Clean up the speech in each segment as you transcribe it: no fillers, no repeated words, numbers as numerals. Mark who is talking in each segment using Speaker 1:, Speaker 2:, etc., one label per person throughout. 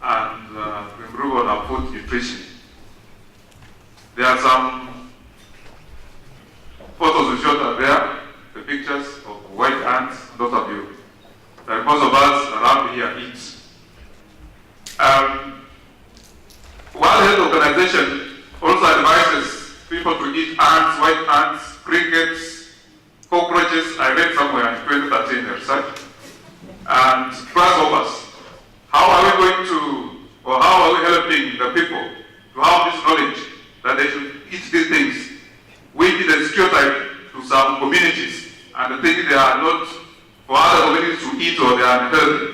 Speaker 1: and to improve on our food nutrition. There are some photos we showed up there, the pictures of white ants, those of you. That most of us around here eat. World Health Organization also advises people to eat ants, white ants, crickets, cockroaches. I read somewhere in 2013 research. And grasshoppers. How are we going to, or how are we helping the people to have this knowledge that they should eat these things? We did a stereotype to some communities, and they think they are not for other communities to eat or they are unhealthy.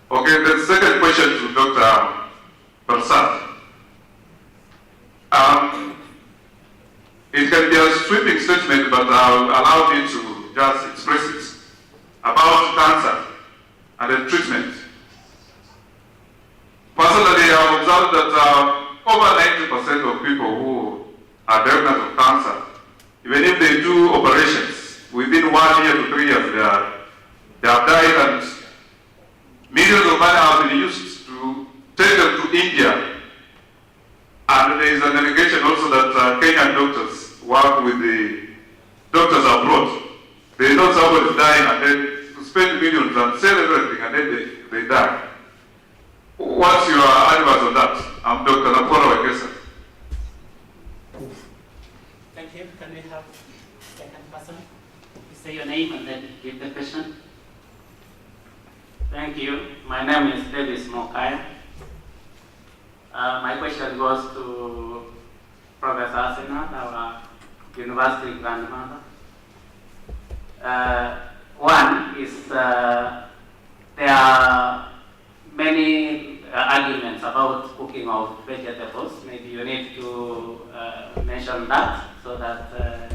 Speaker 1: Okay, the second question to Dr. Prasad. It can be a sweeping statement, but I'll allow me to just express it about cancer and the treatment. Personally, I've observed that over 90% of people who are diagnosed with cancer, even if they do operations, within 1 year to 3 years, they have died, and millions of money have been used to take them to India. And there is an allegation also that Kenyan doctors work with the doctors abroad. They know somebody is dying and then to spend millions and sell everything and then they die. What's your advice on that? I'm Dr. Napora Wekesa.
Speaker 2: Thank you. Can we have second person? You say your name and then give the question.
Speaker 3: Thank you. My name is Davis Mokaya. My question goes to Professor Sinat, our university grandmother. One is there are many arguments about cooking of vegetables. Maybe you need to mention that so that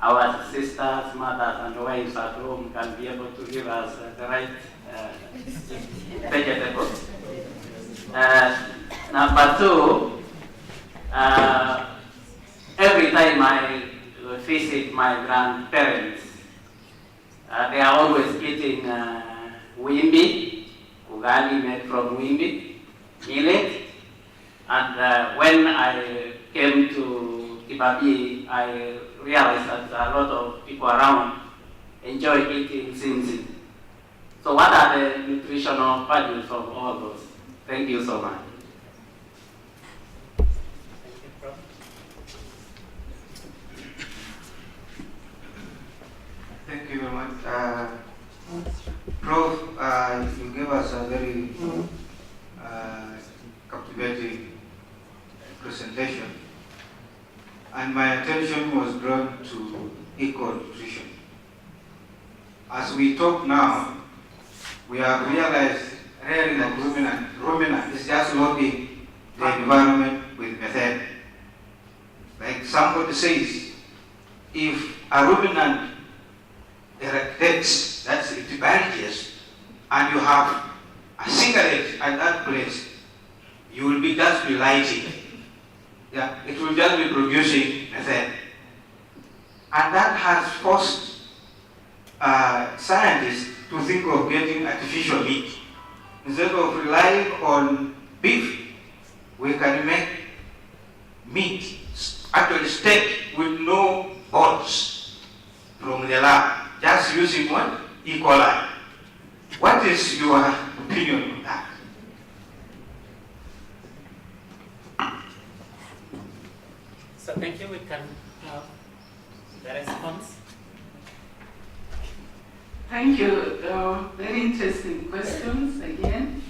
Speaker 3: our sisters, mothers, and wives at home can be able to give us the right vegetables. Number two, every time I visit my grandparents, they are always eating wimbi, ugali made from wimbi, millet. And when I came to Kibabii, I realized that a lot of people around enjoy eating simsim. So what are the nutritional values of all those? Thank you so much.
Speaker 4: Thank you very much. Prof, you gave us a very captivating presentation, and my attention was drawn to eco-nutrition. As we talk now, we have realized really that ruminant is just loading the environment with methane. Like somebody says, if a ruminant erectates, that's it vanishes, and you have a cigarette at that place, you will be just be lighting. Yeah, it will just be producing methane. And that has forced scientists to think of getting artificial meat. Instead of relying on beef, we can make meat, actually steak with no bones from the lab, just using what? E. coli. What is your opinion on that?
Speaker 2: So thank you. We can have the response.
Speaker 5: Thank you. Very interesting questions again.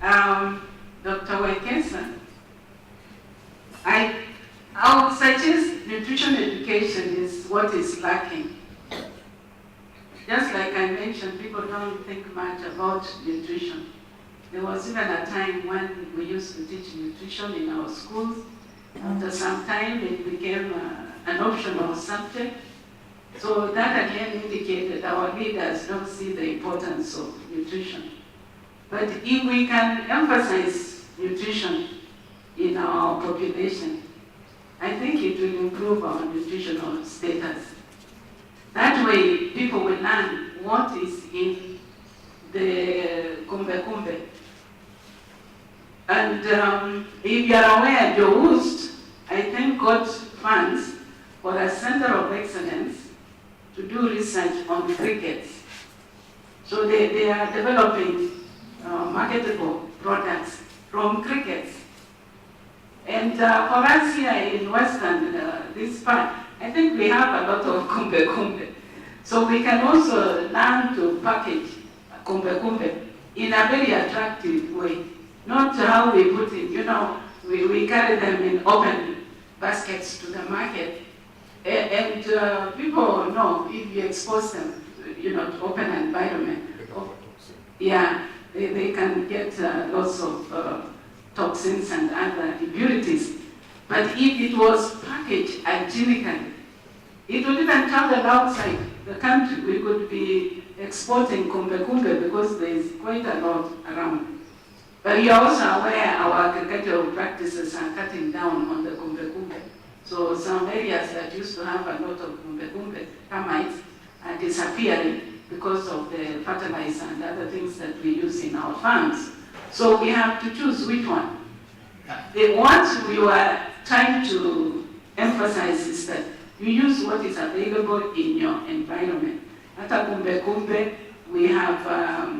Speaker 5: Dr. Wekesa, I would suggest nutrition education is what is lacking. Just like I mentioned, people don't think much about nutrition. There was even a time when we used to teach nutrition in our schools. After some time, it became an optional subject. So that again indicated our leaders don't see the importance of nutrition. But if we can emphasize nutrition in our population, I think it will improve our nutritional status. That way, people will learn what is in the kumbe. And if you are aware, Joust, I think, got funds for a center of excellence to do research on crickets. So they are developing marketable products from crickets. And for us here in Western, this part, I think we have a lot of kumbe. So we can also learn to package kumbe in a very attractive way. Not how we put it, we carry them in open baskets to the market. And people know if you expose them, to open environment. Yeah, they can get lots of toxins and other impurities. But if it was packaged hygienically, it would even travel outside the country. We could be exporting kumbe because there is quite a lot around. But you're also aware our agricultural practices are cutting down on the kumbe. So some areas that used to have a lot of kumbe termites are disappearing because of the fertilizer and other things that we use in our farms. So we have to choose which one. What we are trying to emphasize is that you use what is available in your environment. At kumbe, we have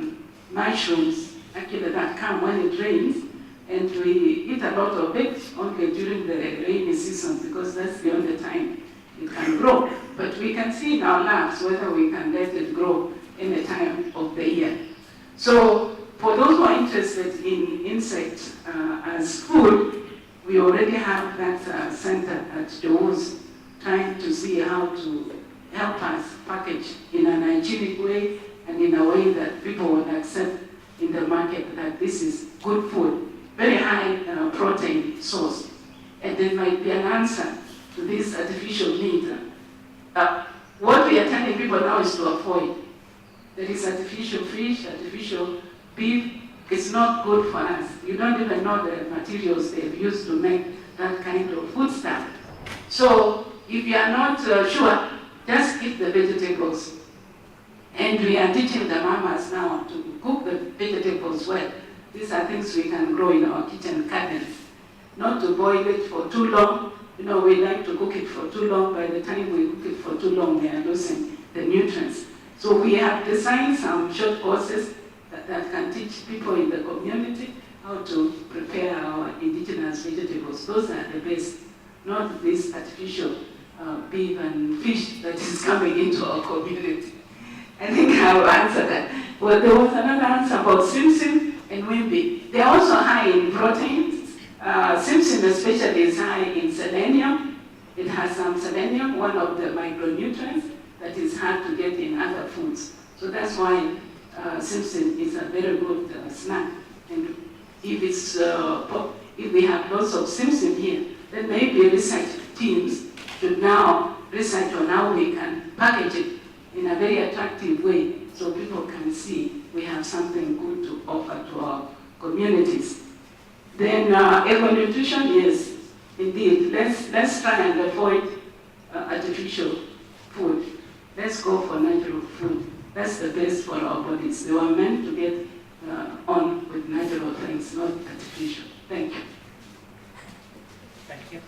Speaker 5: mushrooms actually that come when it rains, and we eat a lot of it only during the rainy season because that's the only time it can grow. But we can see in our labs whether we can let it grow any time of the year. So for those who are interested in insects as food, we already have that center at Joust trying to see how to help us package in an hygienic way and in a way that people would accept in the market that this is good food, very high protein source. And there might be an answer to this artificial meat. What we are telling people now is to avoid. There is artificial fish, artificial beef. It's not good for us. You don't even know the materials they've used to make that kind of food stuff. So if you are not sure, just eat the vegetables. And we are teaching the mamas now to cook the vegetables well. These are things we can grow in our kitchen cabinets. Not to boil it for too long. We like to cook it for too long. By the time we cook it for too long, we are losing the nutrients. So we have designed some short courses that can teach people in the community how to prepare our indigenous vegetables. Those are the best, not this artificial beef and fish that is coming into our community. I think I will answer that. Well, there was another answer about simsim and wimbi. They're also high in proteins. Simsim especially is high in selenium. It has some selenium, one of the micronutrients that is hard to get in other foods. So that's why simsim is a very good snack. And if we have lots of simsim here, then maybe research teams should now research on how we can package it in a very attractive way so people can see we have something good to offer to our communities. Then eco-nutrition, yes, indeed. Let's try and avoid artificial food. Let's go for natural food. That's the best for our bodies. They were meant to get on with natural things, not artificial. Thank you.
Speaker 2: Thank you.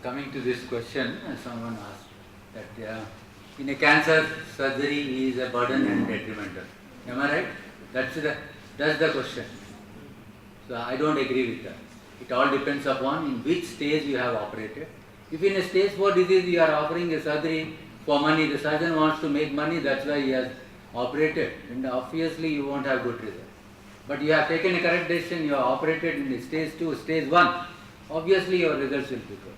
Speaker 6: Coming to this question, someone asked that in a cancer, surgery is a burden and detrimental. Am I right? That's the question. So I don't agree with that. It all depends upon in which stage you have operated. If in a stage 4 disease you are offering a surgery for money, the surgeon wants to make money, that's why he has operated, and obviously you won't have good results. But you have taken a correct decision, you have operated in stage 2, stage 1, obviously your results will be good.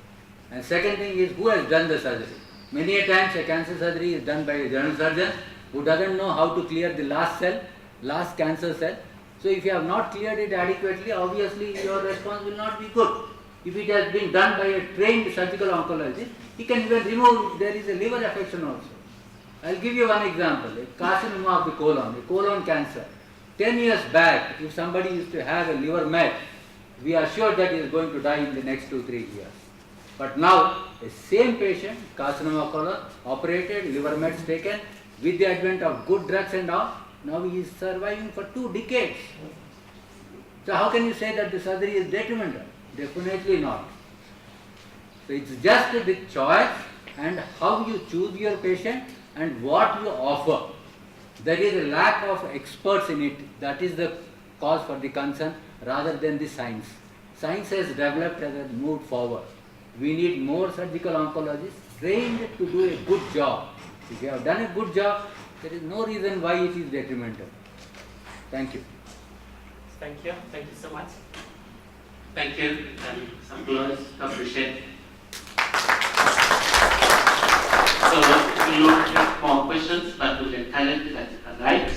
Speaker 6: And second thing is, who has done the surgery? Many a times a cancer surgery is done by a general surgeon who doesn't know how to clear the last cancer cell. So if you have not cleared it adequately, obviously your response will not be good. If it has been done by a trained surgical oncologist, he can even remove, there is a liver affection also. I'll give you one example, a carcinoma of the colon, a colon cancer. 10 years back, if somebody used to have a liver met, we are sure that he is going to die in the next 2-3 years. But now, the same patient, carcinoma colon, operated, liver mets taken, with the advent of good drugs and all, now he is surviving for 2 decades. So how can you say that the surgery is detrimental? Definitely not. So it's just the choice and how you choose your patient and what you offer. There is a lack of experts in it. That is the cause for the concern rather than the science. Science has developed and has moved forward. We need more surgical oncologists trained to do a good job. If you have done a good job, there is no reason why it is detrimental. Thank you.
Speaker 2: Thank you. Thank you so much. Thank you. Some applause. Appreciate it. So we will take more questions, but we'll encourage you that you can write,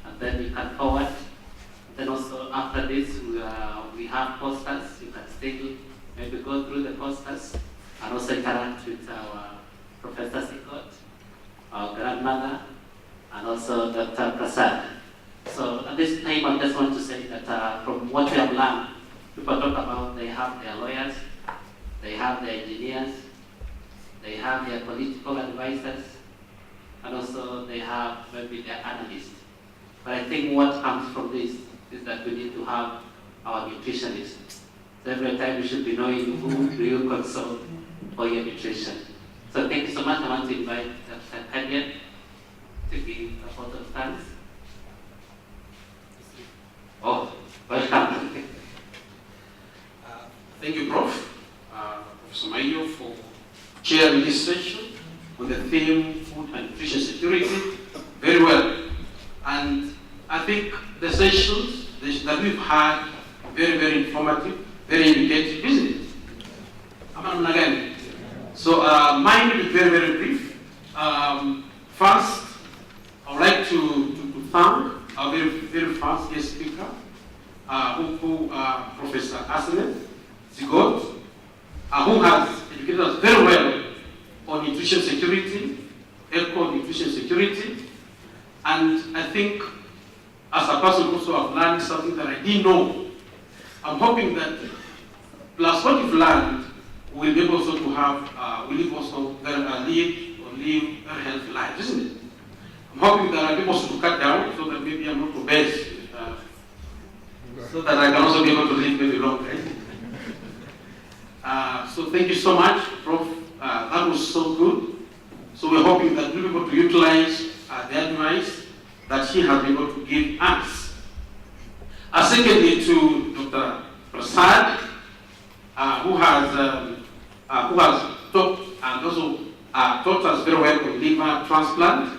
Speaker 2: and then you can forward. Then also after this, we have posters. You can still maybe go through the posters and also interact with our Professor Sikot, our grandmother, and also Dr. Prasad. So at this time, I just want to say that from what we have learned, people talk about they have their lawyers, they have their engineers, they have their political advisors, and also they have maybe their analysts. But I think what comes from this is that we need to have our nutritionists. So every time we should be knowing who do you consult for your nutrition. So thank you so much. I want to invite Dr. Kadian to give a vote of thanks. Oh, welcome.
Speaker 7: Thank you, Prof. Professor Mayo, for chairing this session on the theme food and nutrition security very well. And I think the sessions that we've had very, very informative, very indicative, isn't it? Again. So mine will be very, very brief. First, I would like to thank our very, very first guest speaker, Professor Asnet Zigot, who has educated us very well on nutrition security, eco nutrition security, and I think as a person also I've learned something that I didn't know. I'm hoping that plus what you've learned will be able also to have, will live also very live very healthy lives, isn't it? I'm hoping that I'll be able to cut down so that maybe I'm not obese, so that I can also be able to live maybe long, right? So thank you so much, Prof. That was so good. So we're hoping that we'll be able to utilize the advice that she has been able to give us. Secondly, to Dr. Prasad, who has taught and also taught us very well on liver transplant.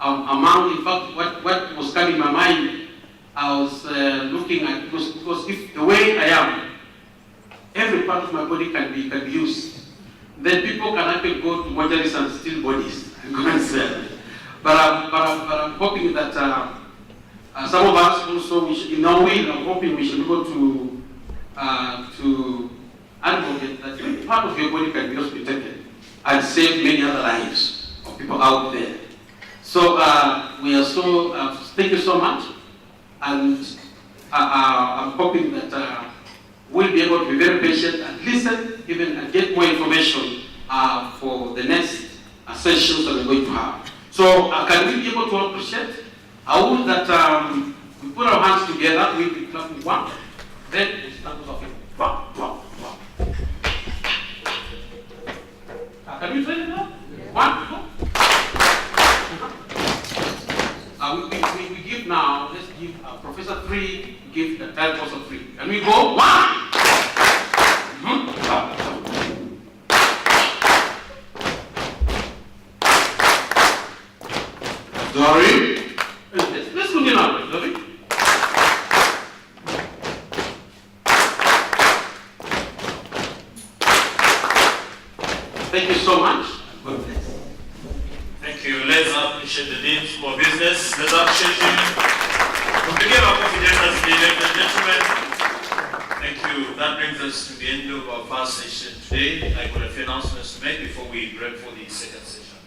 Speaker 7: In fact, what was coming in my mind, I was looking at, because if the way I am, every part of my body can be used. Then people can actually go to mortuaries and steal bodies and go and sell. But I'm hoping that some of us also, in our way, I'm hoping we should be able to advocate that every part of your body can be also protected and save many other lives of people out there. So we are so, thank you so much. And I'm hoping that we'll be able to be very patient and listen even and get more information for the next sessions that we're going to have. So can we be able to appreciate how that we put our hands together, we'll be clapping one, then we start talking. One. Can you try it now? One, we give now, let's give Professor 3, give the third person 3. And we go 1. Dory. Let's continue now, Dory. Thank you so much. God bless.
Speaker 8: Thank you. Let's appreciate the Dean for Business. Let's appreciate him. On behalf of confidence, ladies and gentlemen, thank you. That brings us to the end of our first session today. I've got a few announcements to make before we break for the second session.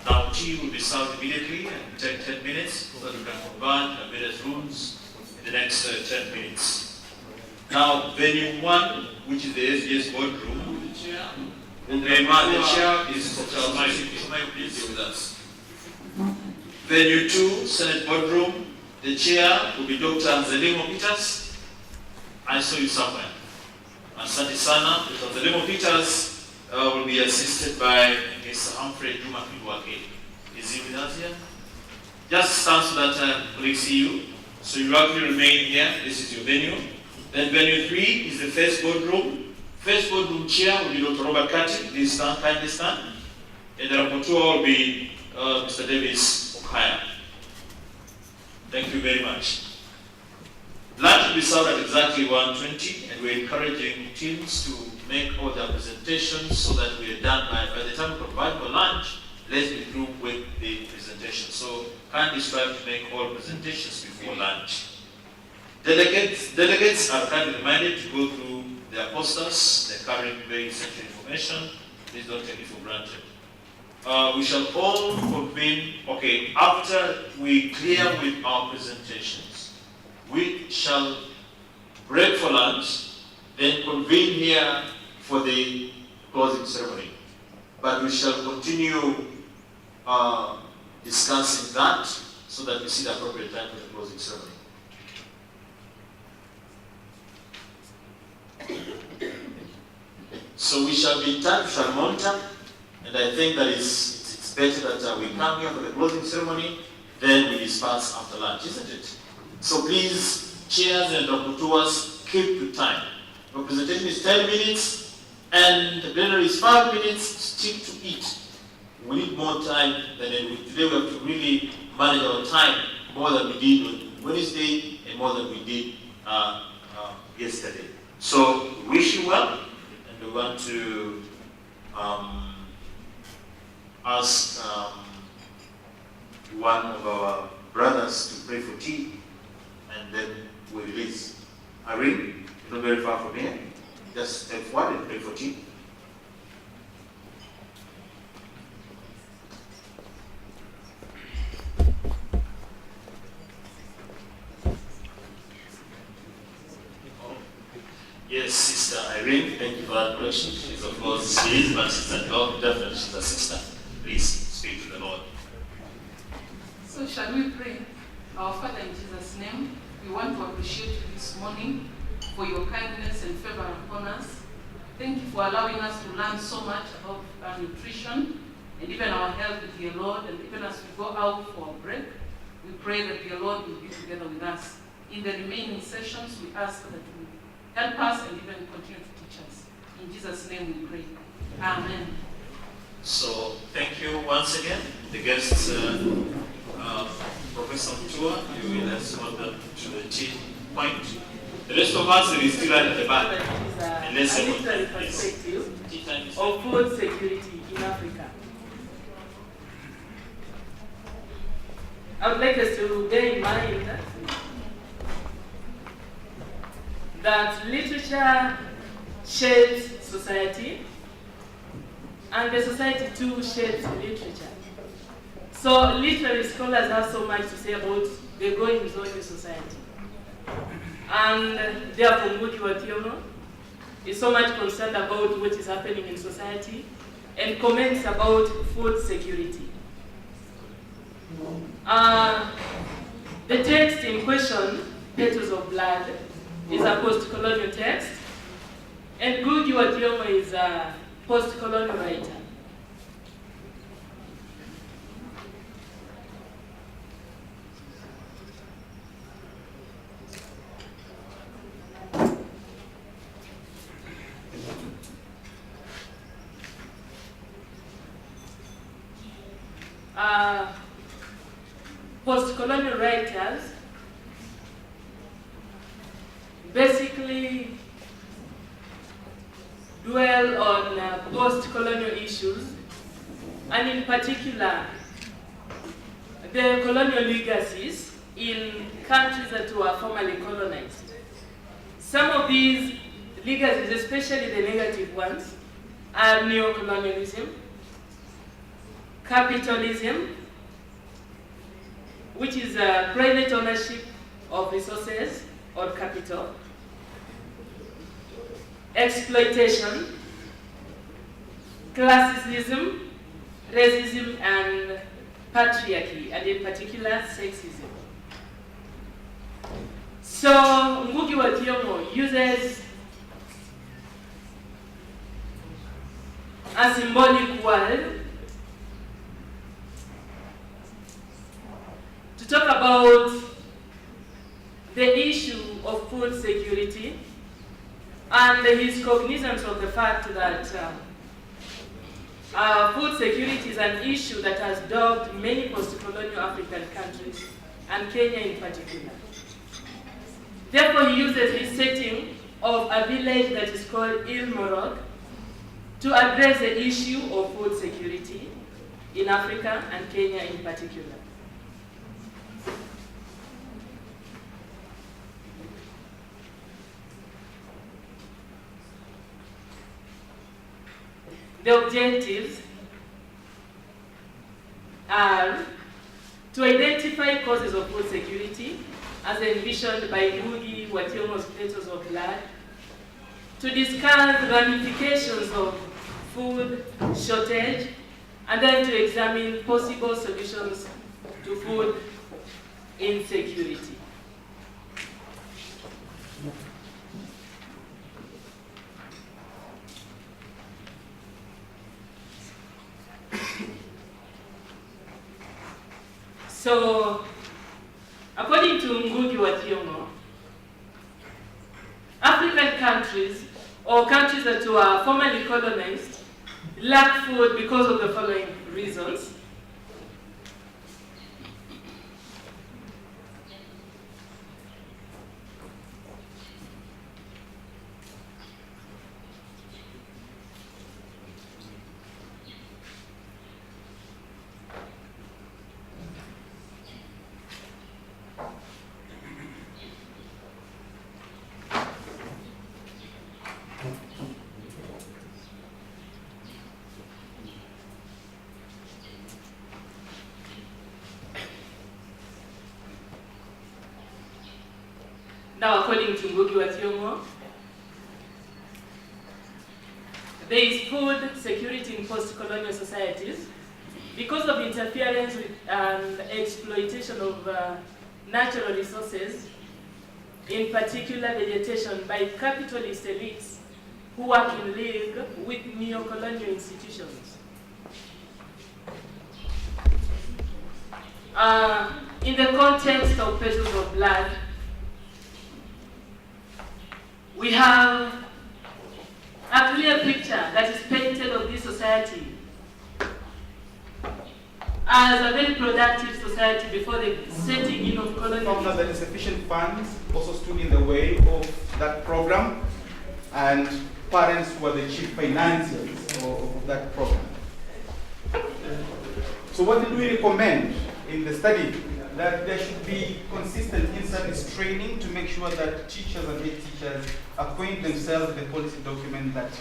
Speaker 8: Now, tea will be served immediately and take 10 minutes so that we can convert and various rooms in the next 10 minutes. Now, venue 1, which is the SDS boardroom, The chair is Dr. Ismail, please deal with us. Venue 2, Senate Boardroom. The chair will be Dr. Zelimo Peters. I saw you somewhere. Asante Sana. Dr. Zelimo Peters will be assisted by Mr. Humphrey Juma Kibuake. Is he with us here? Just stand so that we see you. So you actually remain here. This is your venue. Then venue 3 is the first boardroom. First boardroom chair will be Dr. Robert Kati. Please stand, kindly stand. And the rapporteur will be Mr. Davis Okaya. Thank you very much. Lunch will be served at exactly 1:20, and we're encouraging teams to make all their presentations so that we are done by the time we provide for lunch, let's be through with the presentation. So kindly strive to make all presentations before lunch. Delegates are kindly reminded to go through their posters. They're carrying very essential information. Please don't take it for granted. We shall all convene, after we clear with our presentations, we shall break for lunch, then convene here for the closing ceremony. But we shall continue discussing that so that we see the appropriate time for the closing ceremony. So we shall be in touch, we shall monitor, and I think that it's better that we come here for the closing ceremony, then we disperse after lunch, isn't it? So please, chairs and rapporteurs, keep to time. Your presentation is 10 minutes, and the plenary is 5 minutes. Stick to it. We need more time than today. We have to really manage our time more than we did on Wednesday and more than we did yesterday. So we wish you well, and we want to ask one of our brothers to pray for tea, and then we release. Irene, you're not very far from here. Just step forward and pray for tea. Yes, Sister Irene, thank you for that question. She's of course, she is my sister, definitely she's a sister. Please speak to the Lord.
Speaker 5: So shall we pray? Our Father, in Jesus' name, we want to appreciate you this morning for your kindness and favor upon us. Thank you for allowing us to learn so much about our nutrition and even our health, dear Lord. And even as we go out for a break, we pray that, dear Lord, will be together with us. In the remaining sessions, we ask that you help us and even continue to teach us. In Jesus' name we pray. Amen.
Speaker 8: So, thank you once again. The guests, Professor Mutua, you will escort them to the tea point. The rest of us will still at the back.
Speaker 5: Unless a military perspective of food security in Africa. I would like us to bear in mind that literature shapes society, and the society too shapes literature. So literary scholars have so much to say about the goings-on in society. And therefore, Ngugi wa Thiong'o is so much concerned about what is happening in society and comments about food security. The text in question, Petals of Blood, is a post-colonial text, and Ngugi wa Thiong'o is a post-colonial writer. Post-colonial writers basically dwell on post-colonial issues, and in particular, the colonial legacies in countries that were formerly colonized. Some of these legacies, especially the negative ones, are neocolonialism, capitalism, which is private ownership of resources or capital, exploitation,
Speaker 9: classism, racism, and patriarchy, and in particular, sexism. So, Ngugi wa Thiong'o uses a symbolic word to talk about the issue of food security and his cognizance of the fact that food security is an issue that has dogged many post-colonial African countries, and Kenya in particular. Therefore, he uses his setting of a village that is called Ilmorog to address the issue of food security in Africa and Kenya in particular. The objectives are to identify causes of food security as envisioned by Ngugi wa Thiong'o's Plateaus of Blood, to discuss ramifications of food shortage, and then to examine possible solutions to food insecurity. So, according to Ngugi wa Thiong'o, African countries, or countries that were formerly colonized, lack food because of the following reasons. Now, according to Ngugi wa Thiong'o, there is food security in post-colonial societies because of interference with and exploitation of natural resources, in particular vegetation, by capitalist elites who work in league with neo-colonial institutions. In the context of Plateaus of Blood, we have a clear picture that is painted of this society as a very productive society before the setting in of colonialism.
Speaker 10: That insufficient funds also stood in the way of that program, and parents were the chief financiers of that program. So what did we recommend in the study? That there should be consistent in-service training to make sure that teachers and head teachers acquaint themselves with the policy document that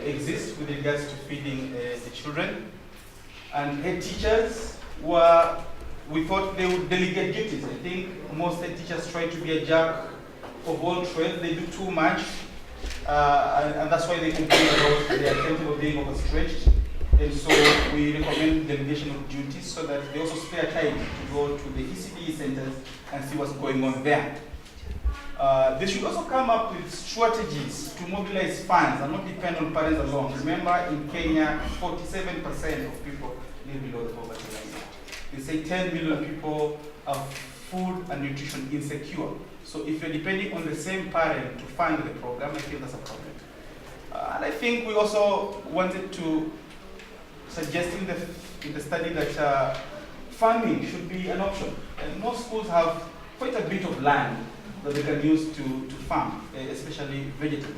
Speaker 10: exists with regards to feeding the children. And head teachers we thought they would delegate duties. I think most head teachers try to be a jack of all trades. They do too much, and that's why they complain about their attempt of being overstretched. And so we recommend delegation of duties so that they also spare time to go to the ECDE centers and see what's going on there. They should also come up with strategies to mobilize funds and not depend on parents alone. Remember, in Kenya, 47% of people live below the poverty line. They say 10 million people are food and nutrition insecure. So if you're depending on the same parent to fund the program, I think that's a problem. And I think we also wanted to suggest in the study that farming should be an option. And most schools have quite a bit of land that they can use to farm, especially vegetables.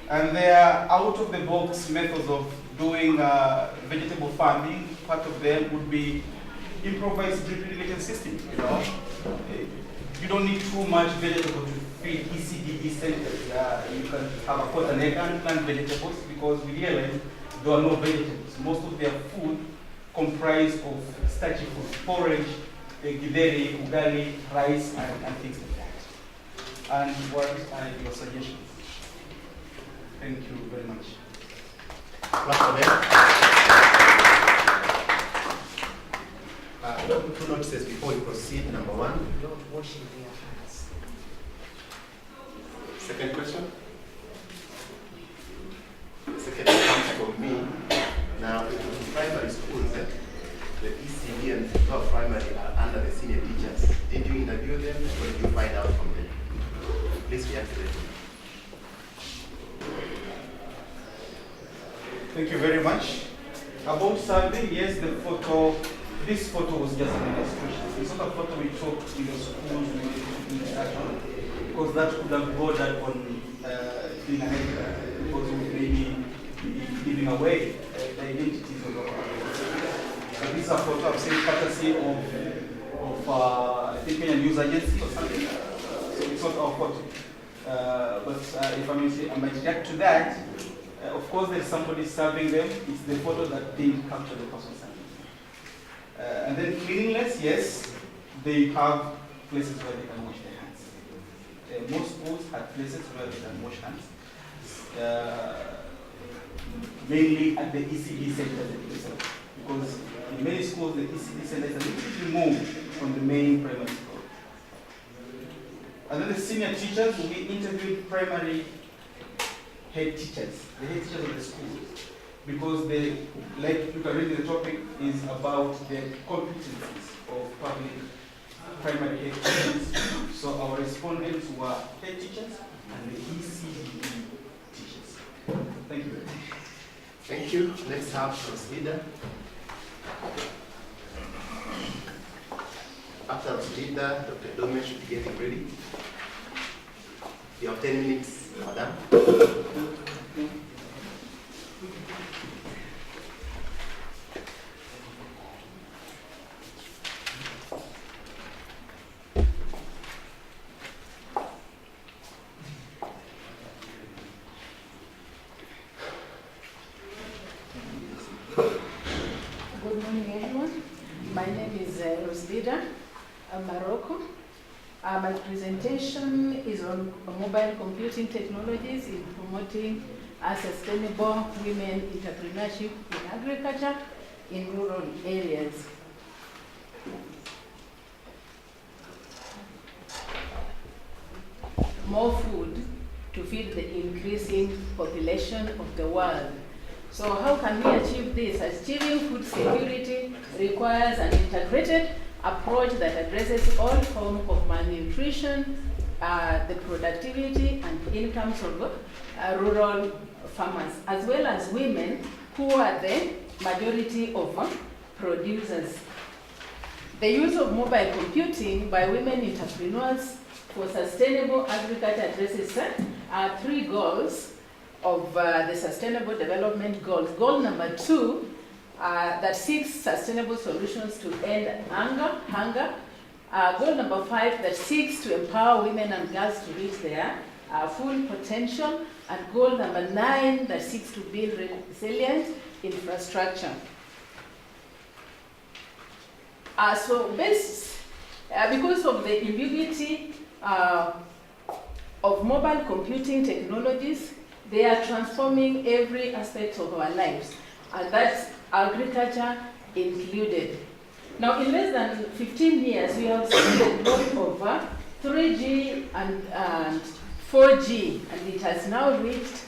Speaker 10: And there are out-of-the-box methods of doing vegetable farming. Part of them would be improvised drip irrigation system. You don't need too much vegetable to feed ECDE centers. You can have a quarter acre and plant vegetables, because we realize there are no vegetables. Most of their food comprised of starchy food, porridge, githeri, ugali, rice, and things like that. And what are your suggestions? Thank you very much.
Speaker 11: Clap for them. Two notices before we proceed. Number one, not washing their hands. Second question. The second comes from me. Now, in primary schools, the ECD and primary are under the senior teachers. Did you interview them or did you find out from them? Please react to them.
Speaker 10: Thank you very much. About survey, yes, this photo was just an illustration. It's not a photo we took in the schools interaction, because that could have bordered on being an editor, because we may be giving away the identities of our so this is a photo I've seen courtesy of I think Kenyan News Agency or something. So it's not our photo. But if I may say, I might react to that. Of course, there's somebody serving them. It's the photo that didn't capture the person serving them. And then cleanliness, yes, they have places where they can wash their hands. Most schools have places where they can wash hands. Mainly at the ECD centers, because in many schools the ECD centers are little removed from the main primary school. And then the senior teachers, we interviewed primary head teachers, the head teachers of the schools, because they, like you can read the topic, is about the competencies of public primary head teachers. So our respondents were head teachers and the ECD teachers. Thank you very much.
Speaker 11: Thank you. Let's have Ms. Leader. After Ms. Leader, Dr. Dome should be getting ready. You have 10 minutes, madam.
Speaker 12: Good morning, everyone. My name is Rosbida Morocco. My presentation is on mobile computing technologies in promoting sustainable women entrepreneurship in agriculture in rural areas. More food to feed the increasing population of the world. So how can we achieve this? Achieving food security requires an integrated approach that addresses all forms of malnutrition, the productivity and incomes of rural farmers, as well as women who are the majority of producers. The use of mobile computing by women entrepreneurs for sustainable agriculture addresses three goals of the Sustainable Development Goals. Goal number 2, that seeks sustainable solutions to end hunger. Goal number 5, that seeks to empower women and girls to reach their full potential. And goal number 9, that seeks to build resilient infrastructure. Because of the ubiquity of mobile computing technologies, they are transforming every aspect of our lives, and that's agriculture included. Now, in less than 15 years, we have seen the growth of 3G and 4G, and it has now reached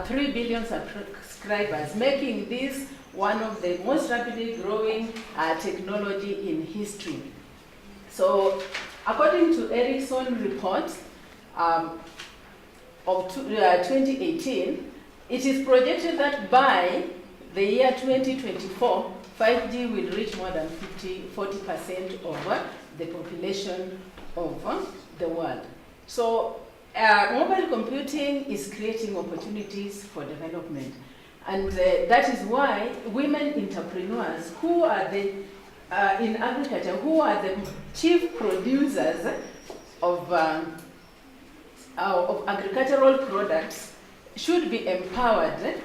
Speaker 12: 3 billion subscribers, making this one of the most rapidly growing technology in history. So, according to Ericsson report, of 2018, it is projected that by the year 2024, 5G will reach more than 40% of the population of the world. So mobile computing is creating opportunities for development. And that is why women entrepreneurs who are in agriculture, who are the chief producers of agricultural products, should be empowered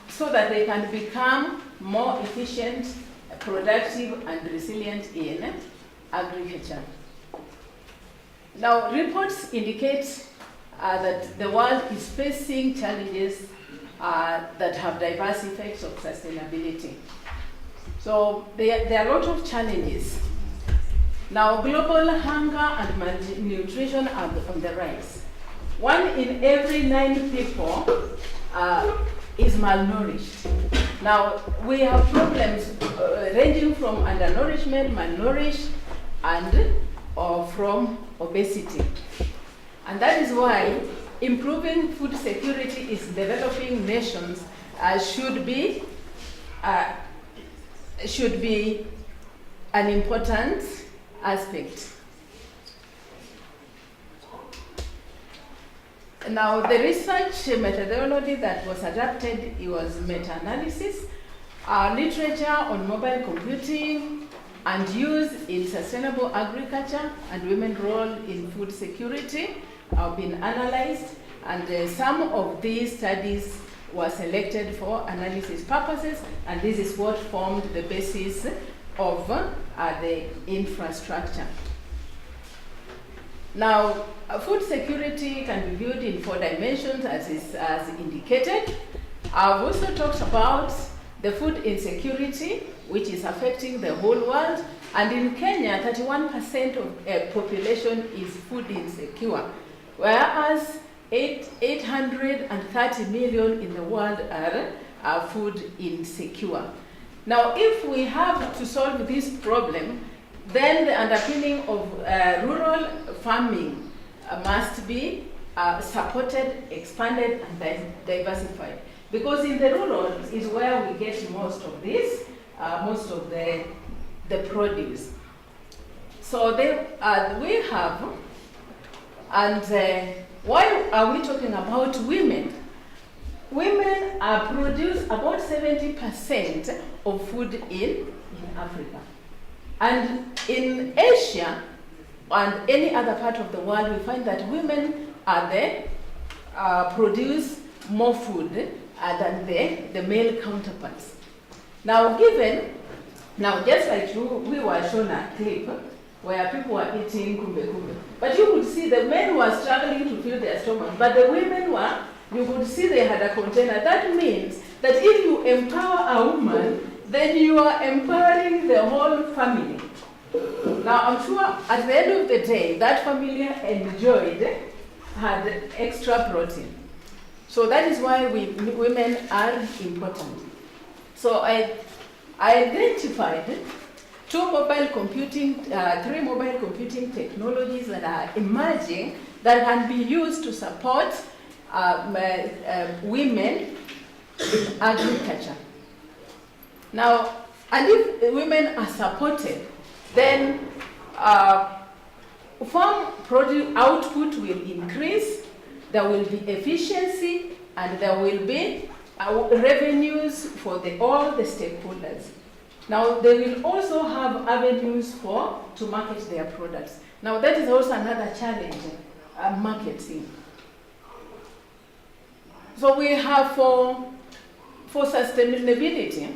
Speaker 12: so that they can become more efficient, productive, and resilient in agriculture. Now, reports indicate that the world is facing challenges that have diverse effects of sustainability. So there are a lot of challenges. Now, global hunger and malnutrition are on the rise. 1 in every 9 people is malnourished. Now, we have problems ranging from undernourishment, malnourished, and from obesity. And that is why improving food security in developing nations should be an important aspect. Now, the research methodology that was adapted, it was meta-analysis, literature on mobile computing and use in sustainable agriculture and women's role in food security have been analyzed, and some of these studies were selected for analysis purposes, and this is what formed the basis of the infrastructure. Now, food security can be viewed in 4 dimensions as indicated. I've also talked about the food insecurity, which is affecting the whole world. And in Kenya, 31% of population is food insecure, whereas 830 million in the world are food insecure. Now, if we have to solve this problem, then the underpinning of rural farming must be supported, expanded, and diversified. Because in the rural is where we get most of this, most of the produce. So we have, and why are we talking about women? Women produce about 70% of food in Africa. And in Asia and any other part of the world, we find that women produce more food than the male counterparts. Now, just like we were shown a clip where people were eating kumbe. But you could see the men were struggling to fill their stomach, but the women you could see they had a container. That means that if you empower a woman, then you are empowering the whole family. Now, I'm sure at the end of the day, that family had extra protein. So that is why women are important. So I identified 3 mobile computing technologies that are emerging that can be used to support women in agriculture. Now, and if women are supported, then farm produce output will increase, there will be efficiency, and there will be revenues for all the stakeholders. Now, they will also have avenues to market their products. Now, that is also another challenge, marketing. So we have for sustainability,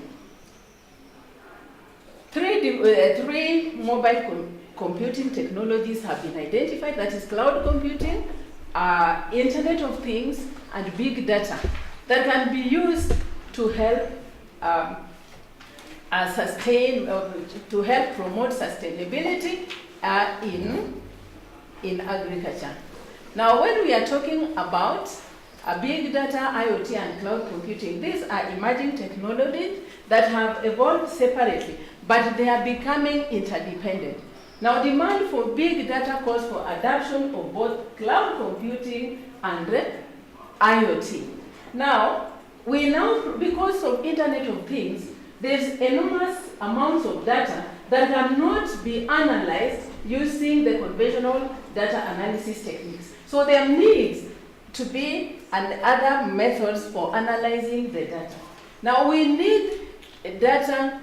Speaker 12: 3 mobile computing technologies have been identified. That is cloud computing, Internet of Things, and big data that can be used to help to help promote sustainability in agriculture. Now, when we are talking about big data, IoT, and cloud computing, these are emerging technologies that have evolved separately, but they are becoming interdependent. Now, demand for big data calls for adoption of both cloud computing and IoT. Now, because of Internet of Things, there's enormous amounts of data that cannot be analyzed using the conventional data analysis techniques. So there needs to be other methods for analyzing the data. Now, we need data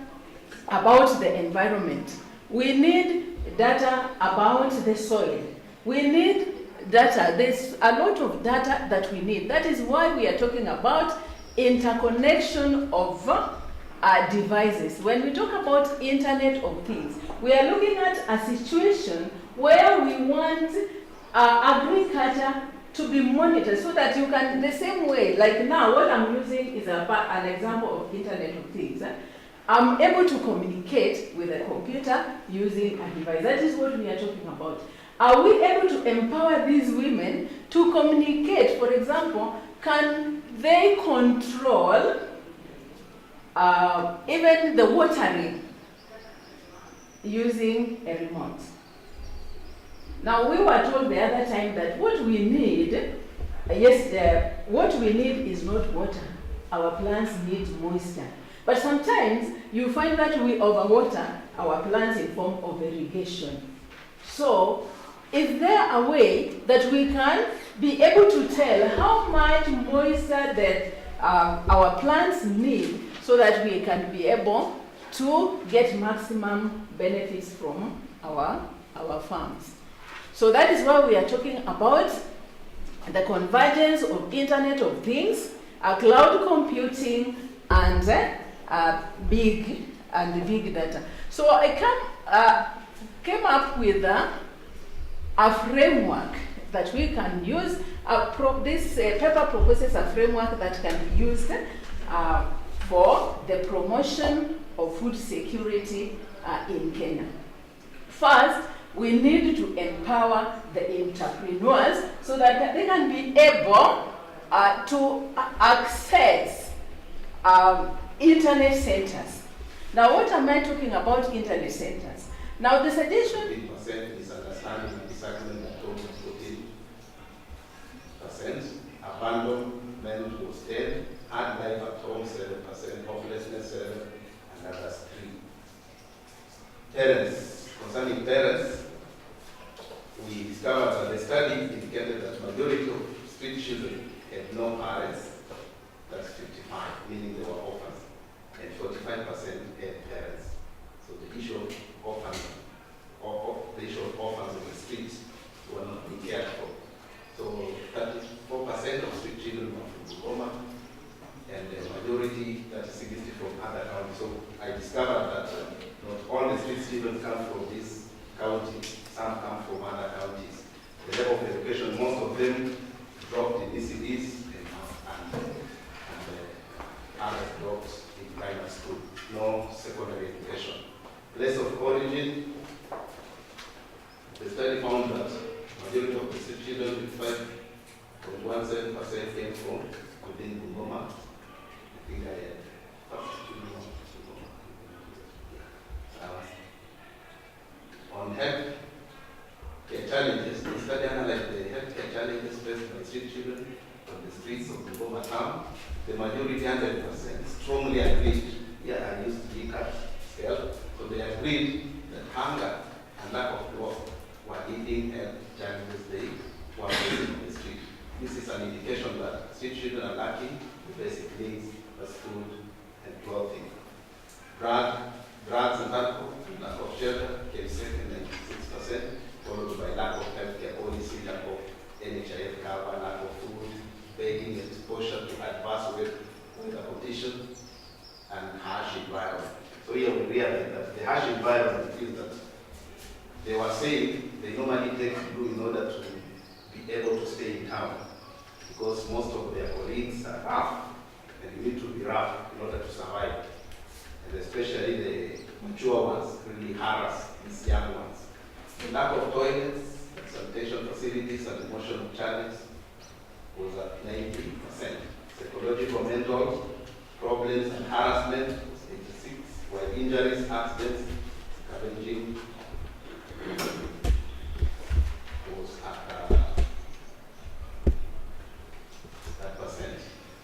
Speaker 12: about the environment. We need data about the soil. We need data. There's a lot of data that we need. That is why we are talking about interconnection of devices. When we talk about Internet of Things, we are looking at a situation where we want agriculture to be monitored so that you can, the same way, like now what I'm using is an example of Internet of Things. I'm able to communicate with a computer using a device. That is what we are talking about. Are we able to empower these women to communicate? For example, can they control even the watering using a remote? Now, we were told the other time that what we need, what we need is not water. Our plants need moisture. But sometimes you find that we overwater our plants in form of irrigation. So, is there a way that we can be able to tell how much moisture that our plants need so that we can be able to get maximum benefits from our farms? So that is why we are talking about the convergence of Internet of Things, cloud computing, and big data. So I came up with a framework that we can use. This paper proposes a framework that can be used for the promotion of food security in Kenya. First, we need to empower the entrepreneurs so that they can be able to access internet centers. Now, what am I talking about internet centers? Now, the suggestion...
Speaker 11: 15% misunderstanding and disagreement at home is 14%, abandonment was 10%, hard life at home 7%, hopelessness 7%, and others 3%. Parents, concerning parents, we discovered that the study indicated that majority of street children had no parents. That's 55, meaning they were orphans, and 45% had parents. So the issue of orphans, on the streets were not being cared for. So 34% of street children were from Bungoma, and the majority, that is 60, from other counties. So I discovered that not all the street children come from this county, some come from other counties. The level of education, most of them dropped in ECDs and others dropped in primary school. No secondary education. Place of origin, the study found that majority of the street children, 5.17% came from within Bungoma. I think I had on health care challenges, the study analyzed the health care challenges faced by street children on the streets of Bungoma town. The majority, 100%, strongly agreed. Yeah, I used GCAT scale. So they agreed that hunger and lack of cloth were leading health challenges they were facing on the street. This is an indication that street children are lacking the basic needs as food and clothing. Drugs and alcohol, lack of shelter came second, 96%, followed by lack of healthcare policy, lack of NHIF cover, lack of food, begging, exposure to adverse weather conditions, and harsh environment. So here we realize that the harsh environment is that they were saying they normally take blue in order to be able to stay in town, because most of their colleagues are rough, and you need to be rough in order to survive. And especially the mature ones really harass these young ones. The lack of toilets, sanitation facilities, and emotional challenge was at 90%. Psychological, mental problems and harassment was 86%, while injuries, accidents, scavenging was at that percent.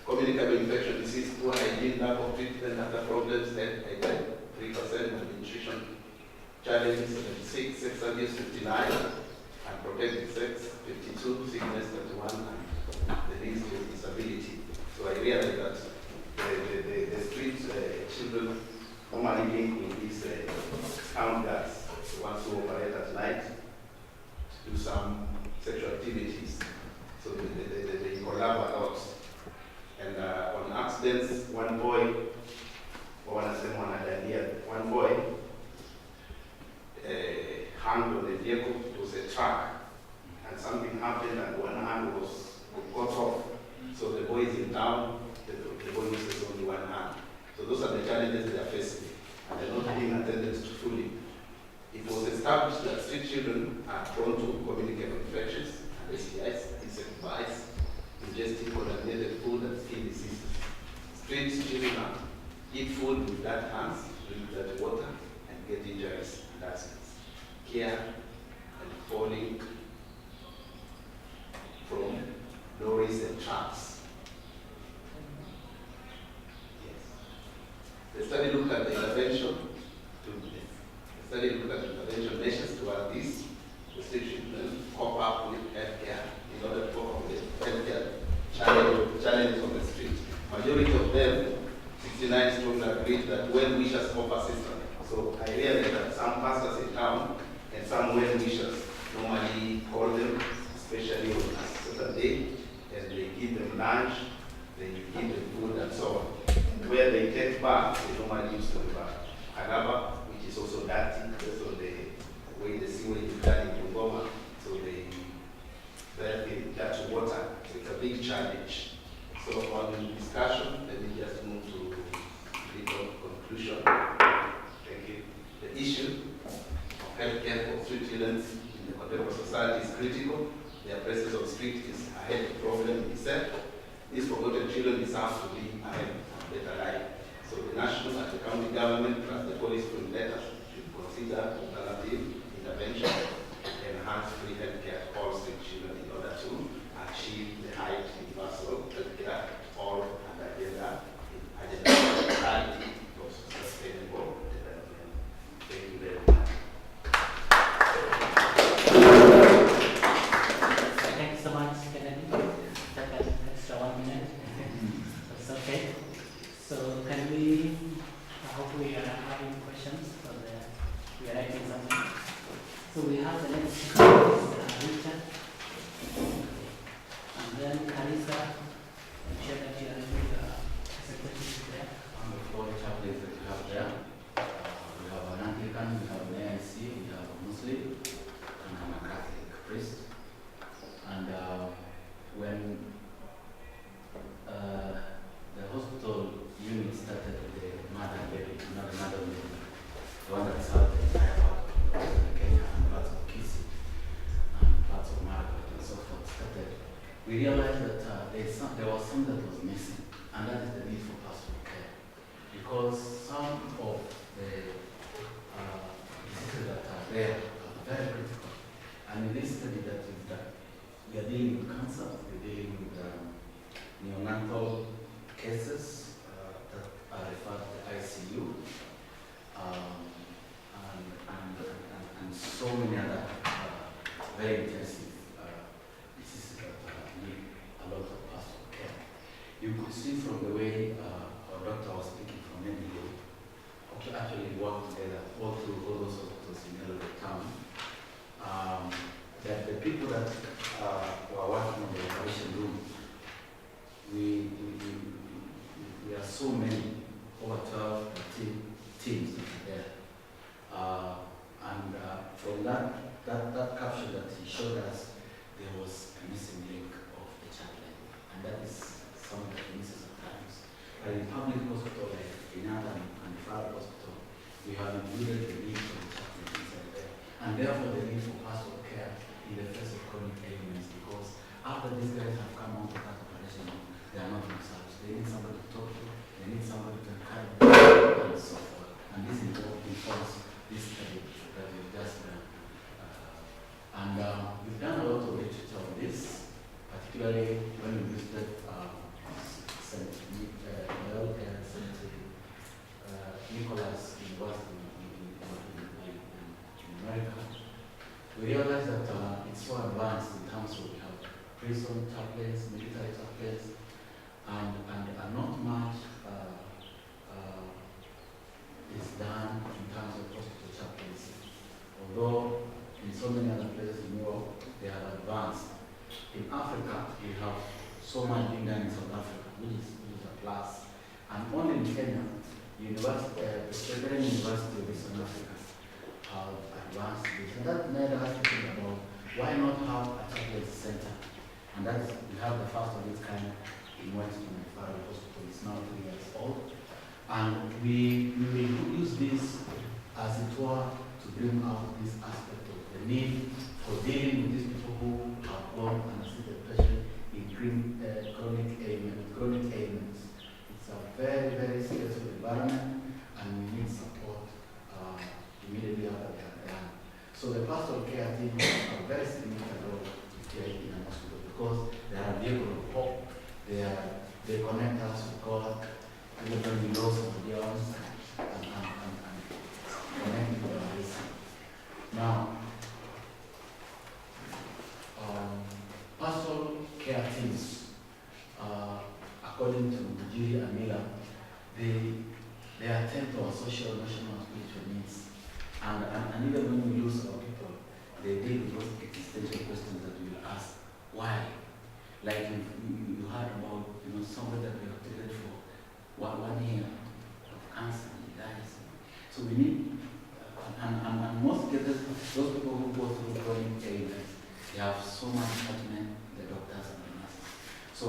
Speaker 11: Communicable infection disease, poor hygiene, lack of treatment, other problems, 3%, malnutrition challenges, 76, sex abuse, 59, unprotected sex, 52, sickness, 31, and the risk of disability. So I realized that the street children normally link with these town guards, the ones who operate at night, to do some sexual activities. So they collab a lot. And on accidents, one boy hung on the vehicle. It was a truck, and something happened, and one hand was children are prone to communicable infections and STIs. It's advised ingesting contaminated food and skin diseases. Street children eat food with dirty hands, drink dirty water, and get injuries and accidents. Care and falling from lorries and trucks. Yes. The study looked at the intervention measures toward this. The state should then cope up with healthcare in order to cope up with healthcare challenges on the street. Majority of them, 69 strongly agreed that well-wishers offer assistance. So I realized that some pastors in town and some well-wishers normally call them, especially on a certain day, and they give them lunch, they give them food and so on. Where they take back, they normally use the Kibabii, which is also dirty, based on the way the sewage is done in Goma. So they dirty water. So it's a big challenge. So on discussion, let me just move to the conclusion. Thank you. The issue of healthcare for street children in the contemporary society is critical. Their presence on the street is a health problem in itself. These forgotten children deserve to be ahead of better life. So the national and the county government plus the police letters should consider alternative intervention, enhance free healthcare for all street children in order to achieve the high universal healthcare for an agenda for sustainable development. Thank you very much.
Speaker 2: Thanks so much, Kennedy. Take an extra 1 minute. That's okay. So can we, I hope we are having questions for we are writing something. So we have the next speaker, Richard. And then Carissa, I'm sure that you are the secretary there.
Speaker 6: On the four chaplains that we have there, we have an Anglican, we have an ANC, we have a Muslim, and I'm a Catholic priest. And when the hospital unit started with the mother and baby, not another baby, the one that served the entire part of Kenya and parts of Kisii and parts of Margaret and so forth started, we realized that there was something that was missing, and that is the need for pastoral care. Because some of the diseases that are there are very critical. And in this study that is done, we are dealing with cancer, we're dealing with neonatal cases that are referred to the ICU, and so many other very intensive diseases that need a lot of pastoral care. You could see from the way our doctor was speaking from NDA, actually work together all through all those hospitals in the town, that the people that were working in the operation room, we are so many, over 12 teams that are there. And from that caption that he showed us, there was a missing link of the chaplain. And that is something that we miss sometimes. But in public hospital, like in Adam and the private hospital, we have included the need for the chaplain inside there. And therefore the need for pastoral care in the face of chronic ailments, because after these guys have come out of that operation, they are not themselves. They need somebody to talk to, they need somebody to encourage them, and so forth. And this informs this study that we've just done. We've done a lot of literature on this, particularly when we visited Nicholas University in America. We realized that it's so advanced in terms of we have prison chaplains, military chaplains, and not much is done in terms of hospital chaplaincy. Although in so many other places in Europe, they have advanced. In Africa, we have so much being done in South Africa, which is a plus. And only in Kenya, the Presbyterian University of Eastern Africa have advanced this. And that made us think about why not have a chaplaincy center? And that is, we have the first of its kind in Western Referral Hospital. It's now 3 years old. And we will use this as it were
Speaker 13: to bring out this aspect of the need for dealing with these people who have gone unassisted patient in chronic ailments. It's a very, very stressful environment, and we need support immediately after they are done. So the pastoral care team has a very significant role to play in a hospital because they are a vehicle of hope. They connect us with God, even when we lose somebody else, and connect with others. Now, pastoral care teams, according to Nigeria and Miller, they attend to our social, national, and spiritual needs. And even when we lose our people, they deal with those existential questions that we will ask. Why? Like you heard about somebody that we have treated for 1 year of cancer and he dies. So we need, and most cases, those people who go through chronic illness, they have so much attachment, the doctors and the nurses. So